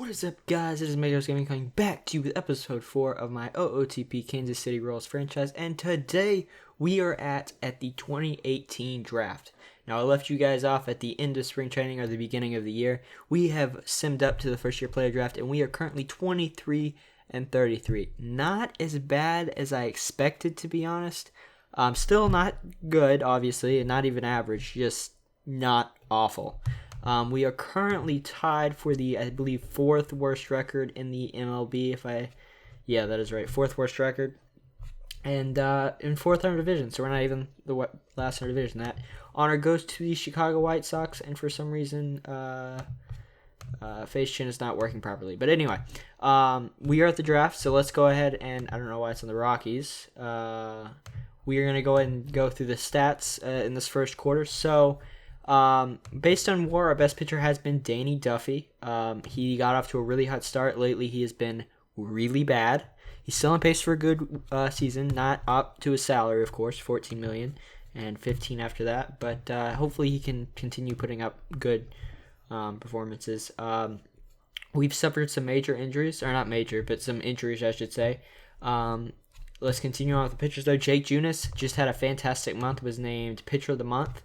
What is up, guys? It is Midseason Gaming coming back to you with episode 4 of my OOTP Kansas City Royals franchise, and today we are at the 2018 draft. Now, I left you guys off at the end of spring training or the beginning of the year. We have simmed up to the first year player draft, and we are currently 23 and 33. Not as bad as I expected, to be honest. Still not good, obviously, and not even average, just not awful. We are currently tied for the, I believe, fourth worst record in the MLB. Yeah, that is right, fourth worst record, and in fourth in our division. So we're not even the last in our division. That honor goes to the Chicago White Sox, and for some reason, Face Chin is not working properly. But anyway, we are at the draft, so let's go ahead and I don't know why it's on the Rockies. We are gonna go ahead and go through the stats in this first quarter. So. Based on WAR, our best pitcher has been Danny Duffy. He got off to a really hot start. Lately, he has been really bad. He's still on pace for a good season, not up to his salary, of course, $14 million and $15 after that. But hopefully, he can continue putting up good performances. We've suffered some major injuries, or not major, but some injuries, I should say. Let's continue on with the pitchers, though. Jake Junis just had a fantastic month. Was named Pitcher of the Month.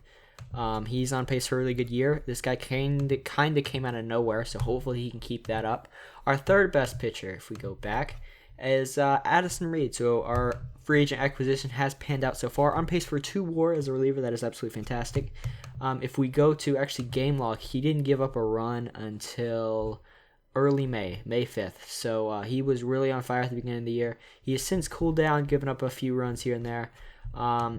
He's on pace for a really good year. This guy kind of came out of nowhere, so hopefully he can keep that up. Our third best pitcher, if we go back, is Addison Reed. So our free agent acquisition has panned out so far. On pace for 2 WAR as a reliever. That is absolutely fantastic. If we go to actually game log, he didn't give up a run until early May 5th. So he was really on fire at the beginning of the year. He has since cooled down, given up a few runs here and there.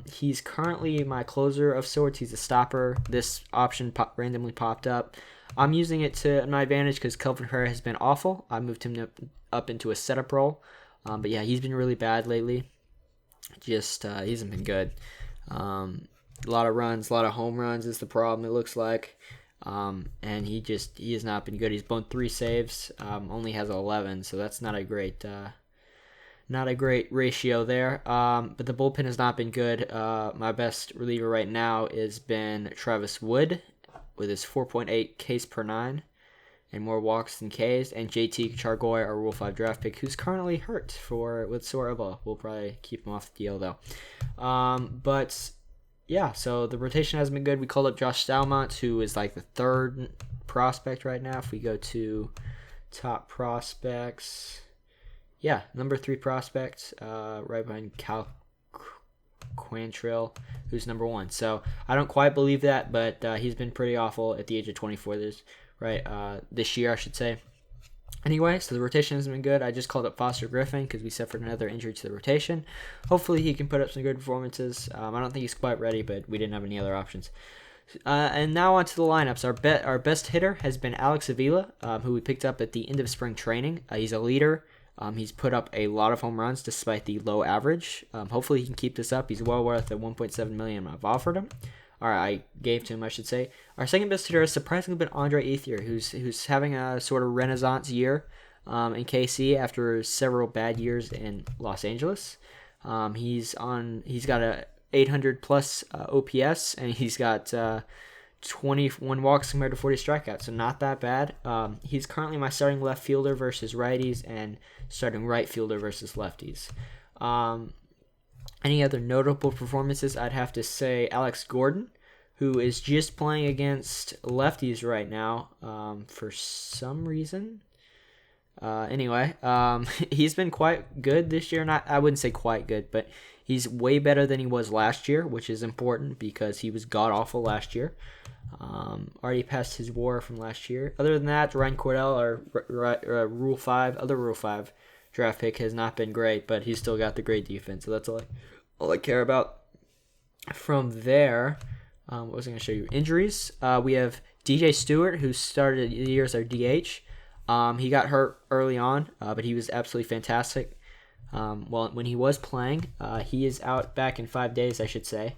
He's currently my closer of sorts. He's a stopper. This option randomly popped up. I'm using it to my advantage because Kelvin Herrera has been awful. I moved him up into a setup role. But yeah, he's been really bad lately. Just he hasn't been good. A lot of runs, a lot of home runs is the problem, it looks like. And he has not been good. He's blown 3 saves, only has 11, so that's not a great ratio there. But the bullpen has not been good. My best reliever right now has been Travis Wood with his 4.8 Ks per 9 and more walks than Ks. And JT Chargoy, our Rule 5 draft pick, who's currently hurt with sore elbow. We'll probably keep him off the deal, though. But yeah, so the rotation hasn't been good. We called up Josh Stalmont, who is like the third prospect right now. If we go to top prospects... Yeah, number 3 prospect, right behind Cal Quantrill, who's number 1. So I don't quite believe that, but he's been pretty awful at the age of 24 this year, I should say. Anyway, so the rotation hasn't been good. I just called up Foster Griffin because we suffered another injury to the rotation. Hopefully he can put up some good performances. I don't think he's quite ready, but we didn't have any other options. And now on to the lineups. Our best hitter has been Alex Avila, who we picked up at the end of spring training. He's a leader. He's put up a lot of home runs despite the low average. Hopefully he can keep this up. He's well worth the $1.7 million I've offered him. I gave to him, I should say. Our second best hitter has surprisingly been Andre Ethier, who's having a sort of renaissance year in KC after several bad years in Los Angeles. He's got a 800 plus OPS, and he's got 21 walks compared to 40 strikeouts, so not that bad. He's currently my starting left fielder versus righties and starting right fielder versus lefties. Any other notable performances? I'd have to say Alex Gordon, who is just playing against lefties right now for some reason. Anyway, he's been quite good this year. I wouldn't say quite good, but he's way better than he was last year, which is important because he was god-awful last year. Already passed his WAR from last year. Other than that, Ryan Cordell, our Rule 5 draft pick, has not been great, but he's still got the great defense, so that's all I care about. From there, what was I going to show you? Injuries. We have DJ Stewart, who started the year as our DH. He got hurt early on, but he was absolutely fantastic. When he was playing, he is out back in 5 days, I should say.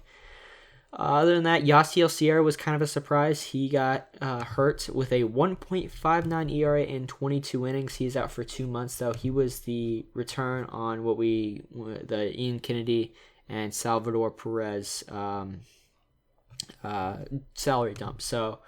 Other than that, Yasiel Sierra was kind of a surprise. He got hurt with a 1.59 ERA in 22 innings. He's out for 2 months, though. He was the return on the Ian Kennedy and Salvador Perez salary dump. So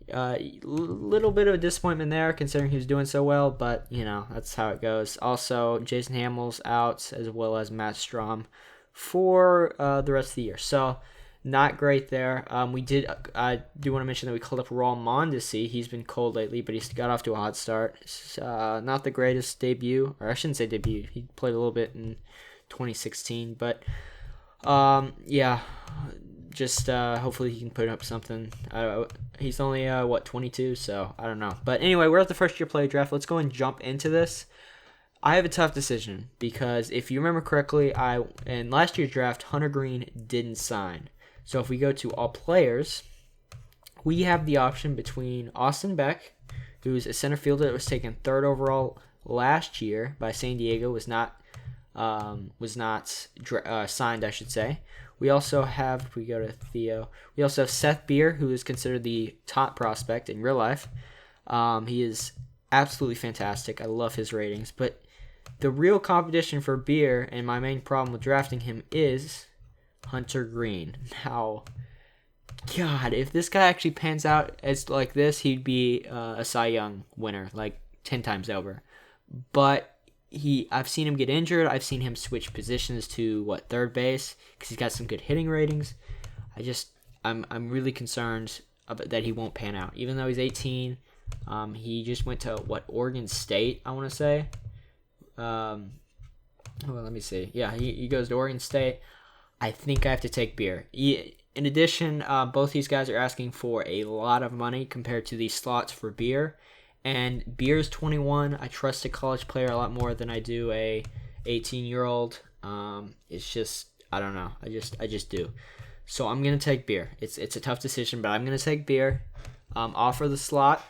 Little bit of a disappointment there, considering he was doing so well, but that's how it goes. Also, Jason Hamill's out, as well as Matt Strom for the rest of the year. So not great there. I do want to mention that we called up Raul Mondesi. He's been cold lately, but he's got off to a hot start. Not the greatest debut, or I shouldn't say debut. He played a little bit in 2016, but yeah. Just hopefully he can put up something. He's only 22, so I don't know. But anyway, we're at the first year player draft. Let's go and jump into this. I have a tough decision because if you remember correctly, in last year's draft, Hunter Green didn't sign. So if we go to all players, we have the option between Austin Beck, who's a center fielder that was taken 3rd overall last year by San Diego, was not signed, I should say. We also have, if we go to Theo, we also have Seth Beer, who is considered the top prospect in real life. He is absolutely fantastic. I love his ratings. But the real competition for Beer, and my main problem with drafting him, is Hunter Green. Now, God, if this guy actually pans out as like this, he'd be a Cy Young winner, like 10 times over. But I've seen him get injured. I've seen him switch positions to third base because he's got some good hitting ratings. I'm really concerned that he won't pan out, even though he's 18. He just went to Oregon State, I want to say. Well, let me see. Yeah, he goes to Oregon State. I think I have to take Beer. In addition, both these guys are asking for a lot of money compared to the slots for Beer. And Beer's 21. I trust a college player a lot more than I do a 18-year-old. It's just, I don't know. I just do. So I'm gonna take Beer. It's a tough decision, but I'm gonna take Beer. Offer the slot.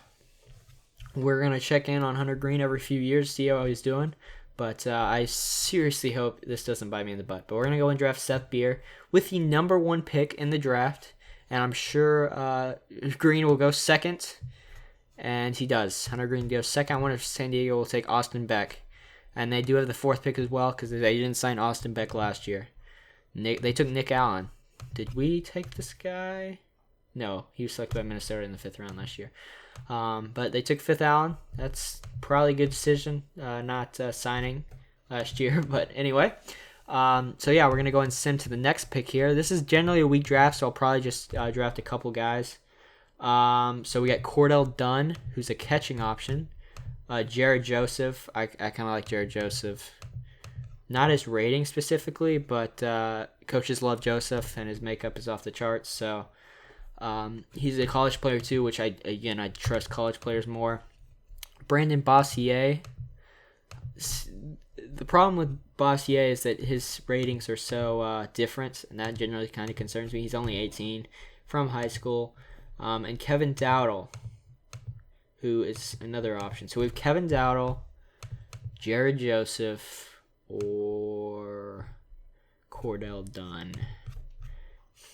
We're gonna check in on Hunter Green every few years, see how he's doing. But I seriously hope this doesn't bite me in the butt. But we're gonna go and draft Seth Beer with the number 1 pick in the draft, and I'm sure Green will go second. And he does. Hunter Green goes second. I wonder if San Diego will take Austin Beck. And they do have the 4th pick as well because they didn't sign Austin Beck last year. They took Nick Allen. Did we take this guy? No, he was selected by Minnesota in the 5th round last year. But they took 5th Allen. That's probably a good decision, not signing last year. But anyway, so yeah, we're going to go and send to the next pick here. This is generally a weak draft, so I'll probably just draft a couple guys. So we got Cordell Dunn, who's a catching option. Jared Joseph. I kind of like Jared Joseph. Not his rating specifically, but coaches love Joseph, and his makeup is off the charts. So he's a college player too, which I trust college players more. Brandon Bossier. The problem with Bossier is that his ratings are so different, and that generally kind of concerns me. He's only 18 from high school. And Kevin Dowdle, who is another option. So we have Kevin Dowdle, Jared Joseph, or Cordell Dunn.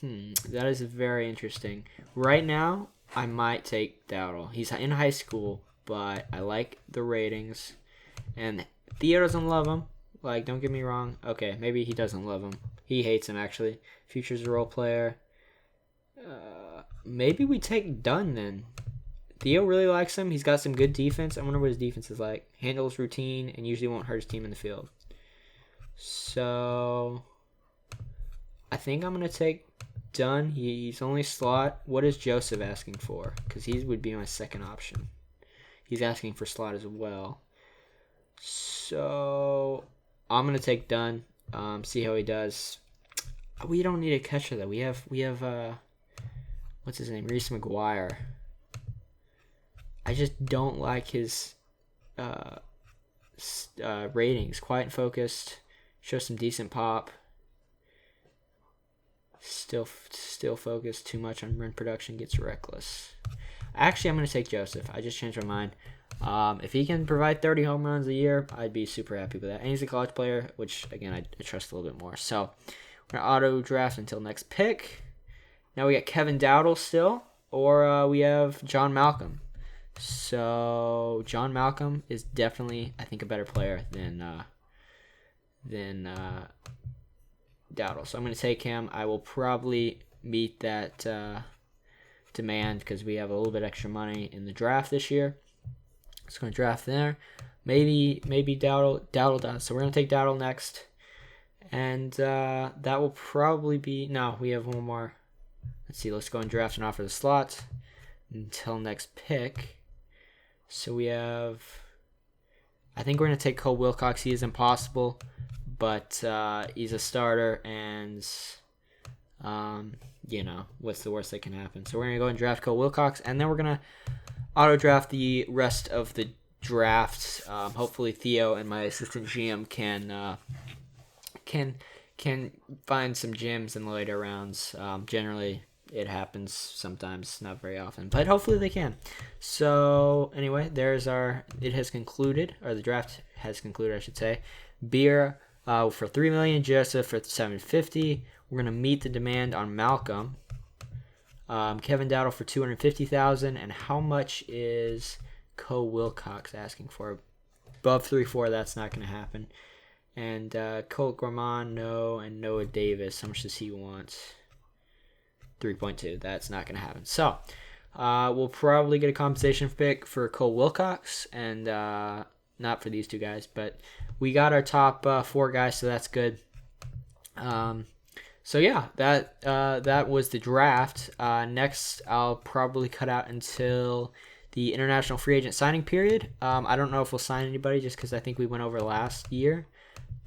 That is very interesting. Right now, I might take Dowdle. He's in high school, but I like the ratings. And Theo doesn't love him. Like, don't get me wrong. Okay, maybe he doesn't love him. He hates him, actually. Future's a role player. Maybe we take Dunn then. Theo really likes him. He's got some good defense. I wonder what his defense is like. Handles routine and usually won't hurt his team in the field. So I think I'm going to take Dunn. He's only slot. What is Joseph asking for? Because he would be my second option. He's asking for slot as well. So I'm going to take Dunn. See how he does. We don't need a catcher though. We have what's his name? Reese McGuire. I just don't like his ratings. Quiet and focused. Shows some decent pop. Still focused too much on run production. Gets reckless. Actually, I'm going to take Joseph. I just changed my mind. If he can provide 30 home runs a year, I'd be super happy with that. And he's a college player, which, again, I trust a little bit more. So we're going to auto-draft until next pick. Now we got Kevin Dowdle still, or we have John Malcolm. So John Malcolm is definitely, I think, a better player than Dowdle. So I'm going to take him. I will probably meet that demand because we have a little bit extra money in the draft this year. Just going to draft there. Maybe Dowdle does. So we're going to take Dowdle next. And that will probably be... No, we have one more. Let's see. Let's go and draft and offer the slot until next pick. So we have... I think we're going to take Cole Wilcox. He is impossible, but he's a starter, and, what's the worst that can happen? So we're going to go and draft Cole Wilcox, and then we're going to auto-draft the rest of the drafts. Hopefully Theo and my assistant GM can find some gems in the later rounds. Generally, it happens sometimes, not very often, but hopefully they can. So anyway, it has concluded, or the draft has concluded, I should say. Beer for $3 million, Joseph for $750. We're gonna meet the demand on Malcolm. Kevin Dowdle for $250,000, and how much is Cole Wilcox asking for? Above 3.4, that's not gonna happen. And Colt Gorman, no, and Noah Davis, how much does he want? 3.2. That's not going to happen. So we'll probably get a compensation pick for Cole Wilcox, and not for these two guys, but we got our top 4 guys, so that's good. So yeah, that was the draft. Next, I'll probably cut out until the international free agent signing period. I don't know if we'll sign anybody just because I think we went over last year,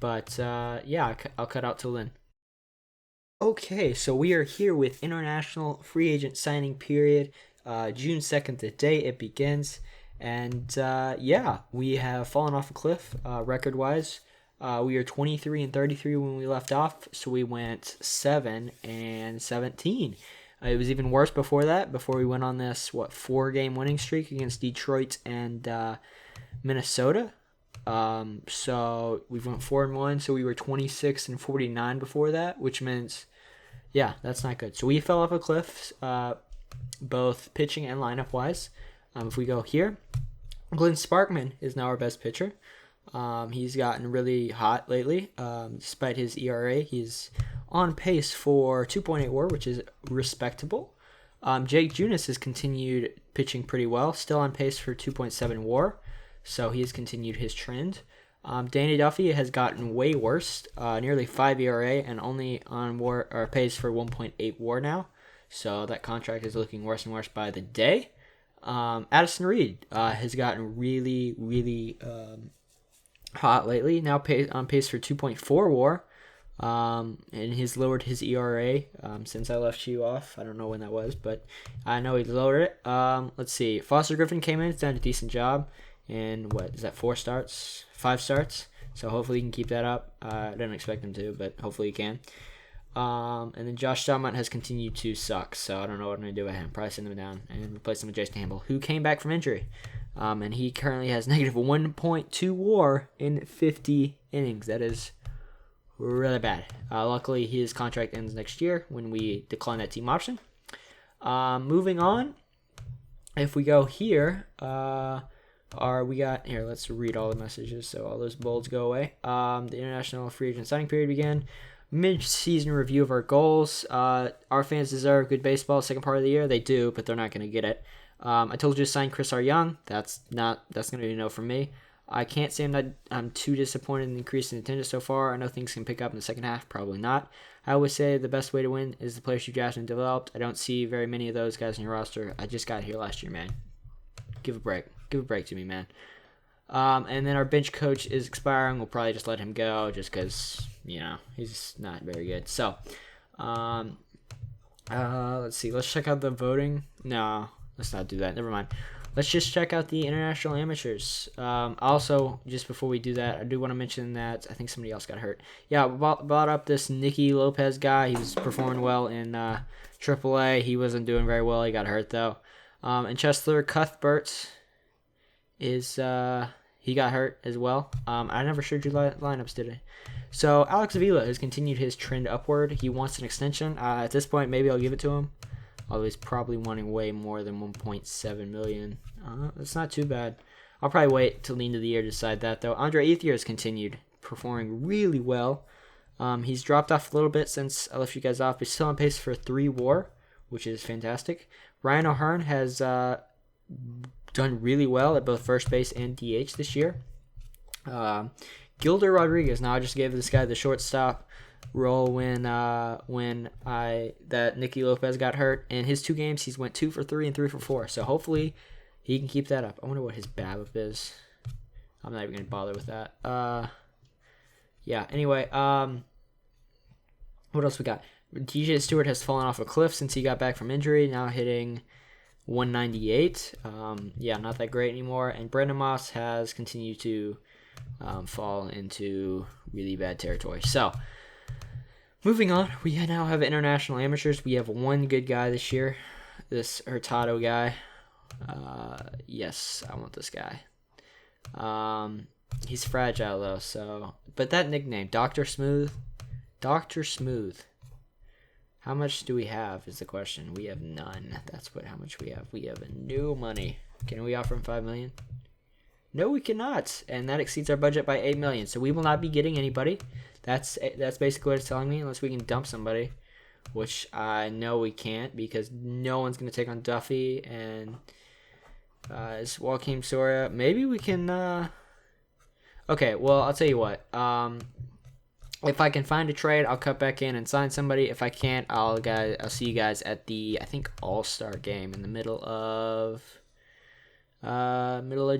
but yeah, I'll cut out till then. Okay, so we are here with international free agent signing period, June 2nd, the day it begins, and yeah, we have fallen off a cliff record-wise. We are 23-33 when we left off, so we went 7-17. It was even worse before that, before we went on this 4-game winning streak against Detroit and Minnesota. So we went 4-1, so we were 26-49 before that, which means, yeah, that's not good. So we fell off a cliff, both pitching and lineup wise. If we go here, Glenn Sparkman is now our best pitcher. He's gotten really hot lately. Despite his ERA, he's on pace for 2.8 WAR, which is respectable. Jake Junis has continued pitching pretty well, still on pace for 2.7 WAR. So he has continued his trend. Danny Duffy has gotten way worse, nearly 5 ERA, and only on WAR or pace for 1.8 WAR now. So that contract is looking worse and worse by the day. Addison Reed has gotten really, really hot lately. Now on pace for 2.4 WAR, and he's lowered his ERA since I left you off. I don't know when that was, but I know he lowered it. Let's see. Foster Griffin came in, he's done a decent job. And what is that? 5 starts. So hopefully he can keep that up. I don't expect him to, but hopefully he can. And then Josh Stalmont has continued to suck. So I don't know what I'm gonna do with him. Probably send him down and replace him with Jason Hamble, who came back from injury. And he currently has negative 1.2 WAR in 50 innings. That is really bad. Luckily, his contract ends next year when we decline that team option. Moving on. If we go here, let's read all the messages so all those bolds go away. The international free agent signing period began. Mid-season review of our goals. Our fans deserve good baseball second part of the year. They do, but they're not going to get it. I told you to sign Chris R. Young. That's going to be a no from me. I can't say I'm too disappointed in the increase in attendance so far. I know things can pick up in the second half. Probably not. I always say the best way to win is the players you drafted and developed. I don't see very many of those guys in your roster. I just got here last year, man. Give a break. Give a break to me, man. And then our bench coach is expiring. We'll probably just let him go just because, he's not very good. So, let's see. Let's check out the voting. No, let's not do that. Never mind. Let's just check out the international amateurs. Also, just before we do that, I do want to mention that I think somebody else got hurt. Yeah, brought up this Nicky Lopez guy. He was performing well in AAA. He wasn't doing very well. He got hurt, though. And Chester Cuthbert is he got hurt as well. I never showed you lineups, did I? So Alex Avila has continued his trend upward. He wants an extension. At this point, maybe I'll give it to him. Although he's probably wanting way more than 1.7 million. That's not too bad. I'll probably wait till the end of the year to decide that, though. Andre Ethier has continued performing really well. He's dropped off a little bit since I left you guys off, but he's still on pace for 3 WAR, which is fantastic. Ryan O'Hearn has done really well at both first base and DH this year. Gilder Rodriguez. Now I just gave this guy the shortstop role when Nicky Lopez got hurt. In his 2 games, he's went 2 for 3 and 3 for 4. So hopefully he can keep that up. I wonder what his BABIP is. I'm not even gonna bother with that. Yeah. Anyway, what else we got? DJ Stewart has fallen off a cliff since he got back from injury. Now hitting 198. Yeah, not that great anymore. And Brendan Moss has continued to fall into really bad territory. So, moving on, we now have international amateurs. We have one good guy this year, this Hurtado guy. Yes, I want this guy. He's fragile though, so. But that nickname, Dr. Smooth. Dr. Smooth. How much do we have is the question. We have none. That's how much we have. We have no money. Can we offer him $5 million? No, we cannot. And that exceeds our budget by $8 million. So we will not be getting anybody. That's basically what it's telling me, unless we can dump somebody, which I know we can't because no one's going to take on Duffy and it's Joakim Soria. Maybe we can. Okay, well, I'll tell you what. If I can find a trade, I'll cut back in and sign somebody. If I can't, I'll see you guys at the, I think, AllStar Game in the middle of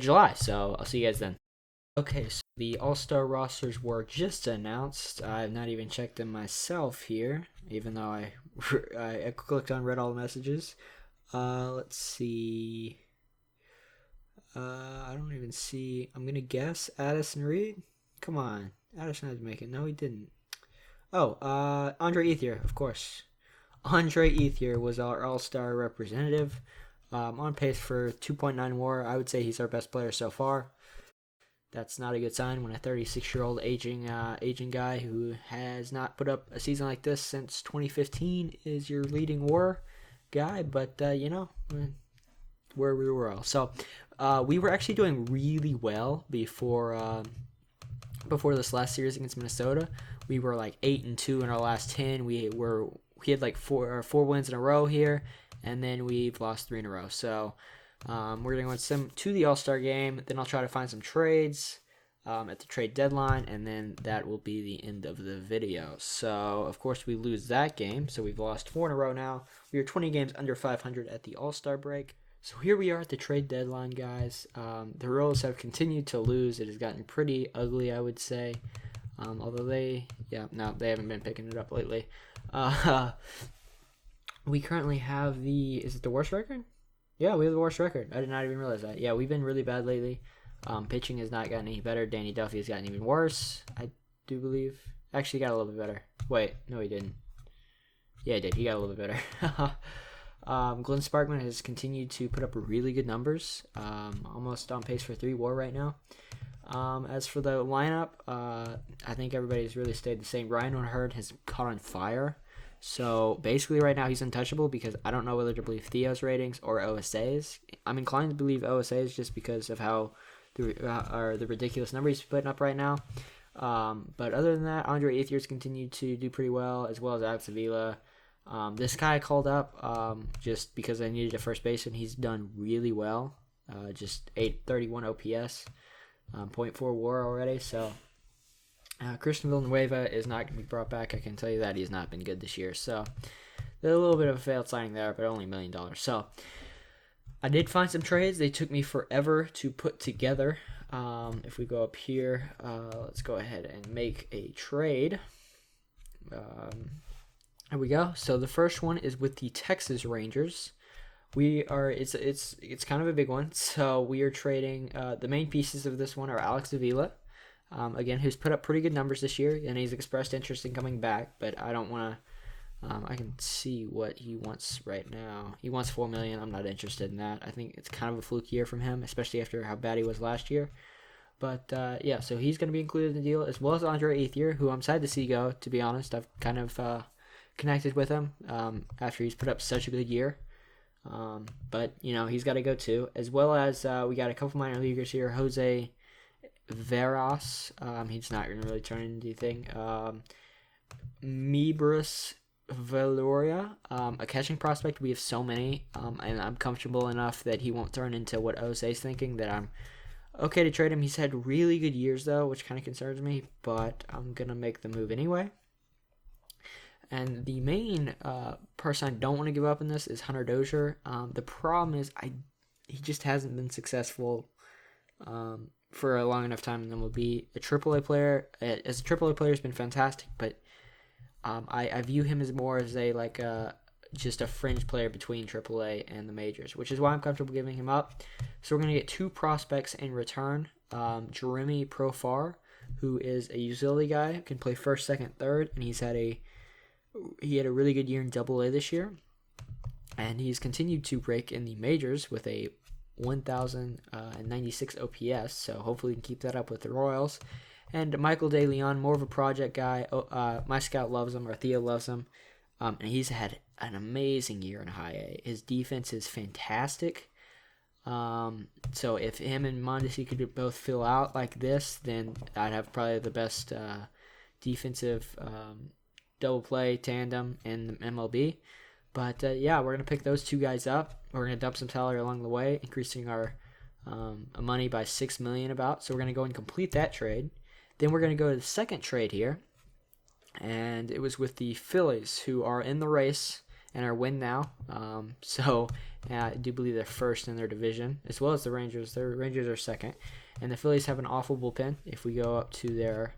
July. So I'll see you guys then. Okay, so the AllStar rosters were just announced. I've not even checked them myself here, even though I clicked on, read all the messages. Let's see. I don't even see. I'm gonna guess Addison Reed. Come on. Addison had to make it. No, he didn't. Oh, Andre Ethier, of course. Andre Ethier was our All-Star representative. On pace for 2.9 WAR. I would say he's our best player so far. That's not a good sign when a 36-year-old aging guy who has not put up a season like this since 2015 is your leading WAR guy. But where we were all. So we were actually doing really well before this last series against Minnesota. We were like 8-2 in our last 10. We had like four wins in a row here, and then we've lost 3 in a row. So we're gonna go to the All-Star game. Then I'll try to find some trades at the trade deadline, and then that will be the end of the video. So of course we lose that game. So we've lost 4 in a row now. We are 20 games under 500 at the All-Star break. So here we are at the trade deadline, guys. The Royals have continued to lose. It has gotten pretty ugly, I would say. Although they haven't been picking it up lately. We currently have is it the worst record? Yeah, we have the worst record. I did not even realize that. Yeah, we've been really bad lately. Pitching has not gotten any better. Danny Duffy has gotten even worse, I do believe. Actually, got a little bit better. Wait, no, he didn't. Yeah, he did. He got a little bit better. Glenn Sparkman has continued to put up really good numbers. Almost on pace for 3 WAR right now. As for the lineup, I think everybody's really stayed the same. Ryan O'Hearn has caught on fire. So basically right now he's untouchable because I don't know whether to believe Theo's ratings or OSA's. I'm inclined to believe OSA's just because of how the ridiculous numbers he's putting up right now. But other than that, Andre Ethier's continued to do pretty well as Alex Avila. This guy I called up just because I needed a first baseman. He's done really well. Just 831 OPS, 0.4 WAR already. So Christian Villanueva is not going to be brought back. I can tell you that he's not been good this year. So a little bit of a failed signing there, but only $1 million. So I did find some trades. They took me forever to put together. If we go up here, let's go ahead and make a trade. There we go. So the first one is with the Texas Rangers. It's kind of a big one. So we are trading. The main pieces of this one are Alex Avila, again, who's put up pretty good numbers this year, and he's expressed interest in coming back. But I don't want to. I can see what he wants right now. He wants $4 million. I'm not interested in that. I think it's kind of a fluke year from him, especially after how bad he was last year. But yeah, so he's going to be included in the deal, as well as Andre Ethier, who I'm sad to see go. To be honest, I've kind of connected with him after he's put up such a good year. But he's got to go too, as well as we got a couple minor leaguers here. Jose Veras, he's not going to really turn into anything. Mebris Valoria, a catching prospect. We have so many, and I'm comfortable enough that he won't turn into what Jose's thinking, that I'm okay to trade him. He's had really good years, though, which kind of concerns me, but I'm going to make the move anyway. And the main person I don't want to give up in this is Hunter Dozier. The problem is he just hasn't been successful for a long enough time in MLB. A AAA player, as a AAA player, has been fantastic, but I view him as more as just a fringe player between AAA and the majors, which is why I'm comfortable giving him up. So we're going to get 2 prospects in return. Jeremy Profar, who is a utility guy, who can play first, second, third, and he had a really good year in AA this year, and he's continued to break in the majors with a 1,096 OPS, so hopefully we can keep that up with the Royals. And Michael De Leon, more of a project guy. My scout loves him, or Thea loves him, and he's had an amazing year in High A. His defense is fantastic. So if him and Mondesi could both fill out like this, then I'd have probably the best defensive double play tandem in the MLB. But we're going to pick those 2 guys up. We're going to dump some salary along the way, increasing our money by $6 million about. So we're going to go and complete that trade. Then we're going to go to the second trade here. And it was with the Phillies, who are in the race and are win now. I do believe they're first in their division, as well as the Rangers. The Rangers are second. And the Phillies have an awful bullpen. If we go up to their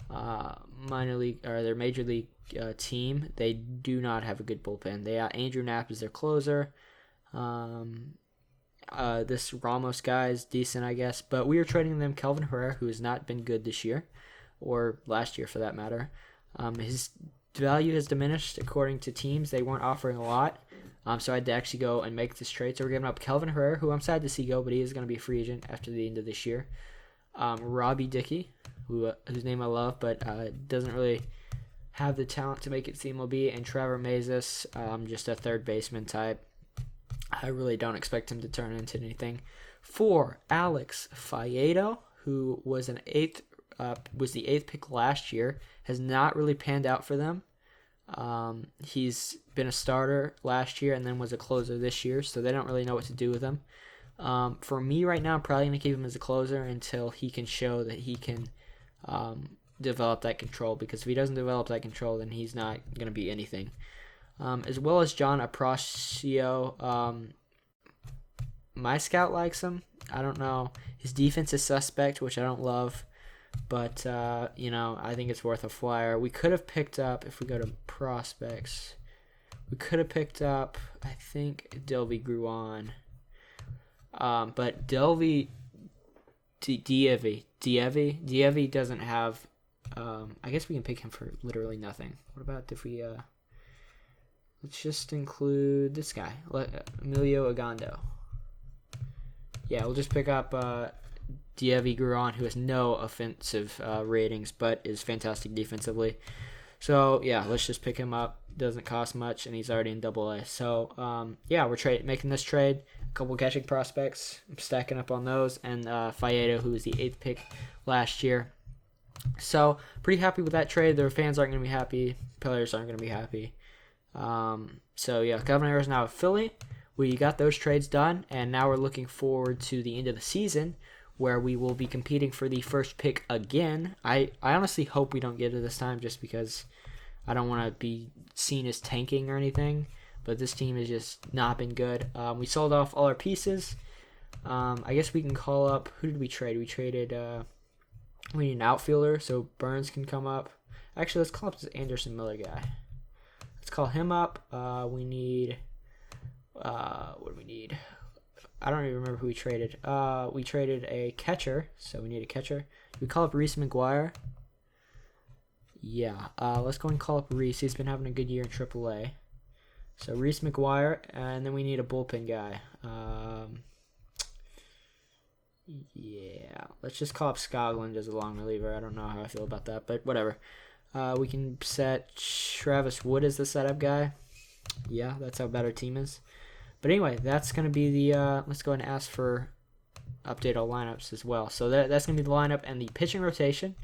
minor league or their major league team, they do not have a good bullpen. Andrew Knapp is their closer. This Ramos guy is decent, I guess, but we are trading them Kelvin Herrera, who has not been good this year, or last year for that matter. His value has diminished according to teams. They weren't offering a lot, so I had to actually go and make this trade. So we're giving up Kelvin Herrera, who I'm sad to see go, but he is going to be a free agent after the end of this year. Robbie Dickey, whose name I love, but doesn't really have the talent to make it to the MLB, and Trevor Mazes, just a third baseman type. I really don't expect him to turn into anything. For Alex Faedo, who was the 8th pick last year, has not really panned out for them. He's been a starter last year and then was a closer this year, so they don't really know what to do with him. For me right now, I'm probably going to keep him as a closer until he can show that he can develop that control, because if he doesn't develop that control, then he's not going to be anything. As well as John Apracio. My scout likes him. I don't know. His defense is suspect, which I don't love. But, I think it's worth a flyer. We could have picked up, if we go to prospects, we could have picked up, I think, Delvey Gruan. But Delvey, Dievy doesn't have, I guess we can pick him for literally nothing. What about if we, let's just include this guy, Emilio Agando. Yeah, we'll just pick up Dievy Gruan, who has no offensive ratings, but is fantastic defensively. So, let's just pick him up. Doesn't cost much, and he's already in AA. So, we're making this trade. A couple catching prospects. I'm stacking up on those. And Faedo, who was the 8th pick last year. So, pretty happy with that trade. Their fans aren't going to be happy. Players aren't going to be happy. Kelvin Herrera is now a Philly. We got those trades done, and now we're looking forward to the end of the season, where we will be competing for the first pick again. I honestly hope we don't get it this time, just because I don't want to be seen as tanking or anything, but this team has just not been good. We sold off all our pieces. I guess we can call up, who did we trade? We traded, we need an outfielder, so Burns can come up. Actually, let's call up this Anderson Miller guy. Let's call him up. We need, what do we need? I don't even remember who we traded. We traded a catcher, so we need a catcher. We call up Reese McGuire. Yeah, let's go and call up Reese. He's been having a good year in AAA. So Reese McGuire, and then we need a bullpen guy. Let's just call up Scotland as a long reliever. I don't know how I feel about that, but whatever. We can set Travis Wood as the setup guy. Yeah, that's how bad our team is. But anyway, that's going to be the, let's go ahead and ask for update all lineups as well. So that's going to be the lineup and the pitching rotation.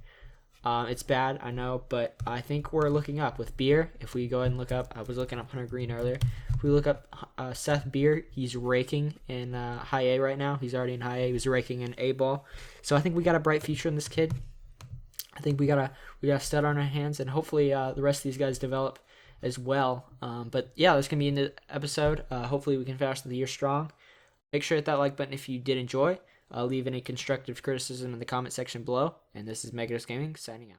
It's bad, I know, but I think we're looking up with Beer. If we go ahead and look up, I was looking up Hunter Green earlier. If we look up Seth Beer, he's raking in high A right now. He's already in high A. He was raking in A ball. So I think we got a bright future in this kid. I think we got a stud on our hands, and hopefully the rest of these guys develop as well. But yeah, that's gonna be in the episode. Hopefully we can finish the year strong. Make sure to hit that like button if you did enjoy. Leave any constructive criticism in the comment section below. And this is Megados Gaming signing out.